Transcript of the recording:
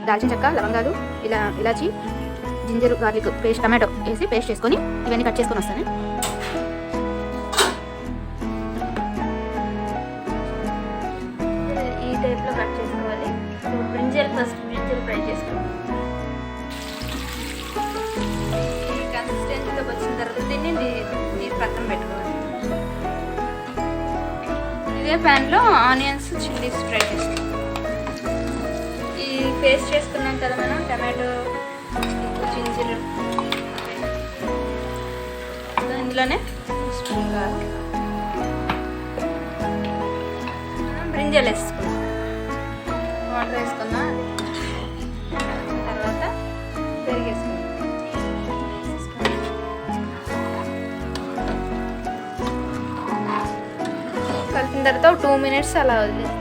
దాల్చిన చెక్క, లవంగాలు, ఇలాచి, జింజర్ గార్లిక్ పేస్ట్, టమాటో వేసి పేస్ట్ చేసుకొని ఇవన్నీ కట్ చేసుకొని వస్తాను. ఈ టైప్లో కట్ చేసుకోవాలి. బ్రింజల్ ఫ్రై చేసుకోవాలి. ఈ కన్సిస్టెన్సీలోకి వచ్చిన తర్వాత దీన్ని నీరు పక్కన పెట్టుకోవాలి. ఇదే ప్యాన్లో ఆనియన్స్, చిల్లీస్ ఫ్రై చేసుకోవాలి. ఈ పేస్ట్ చేసుకున్నాం కదా మనం, టమాటో, జింజర్, ఇందులోనే బ్రింజల్ వేసుకున్నాం, వాటర్ వేసుకున్నా, తర్వాత పెరిగేసుకున్నాం. కలిపిన తర్వాత 2 minutes అలా వదిలేదు.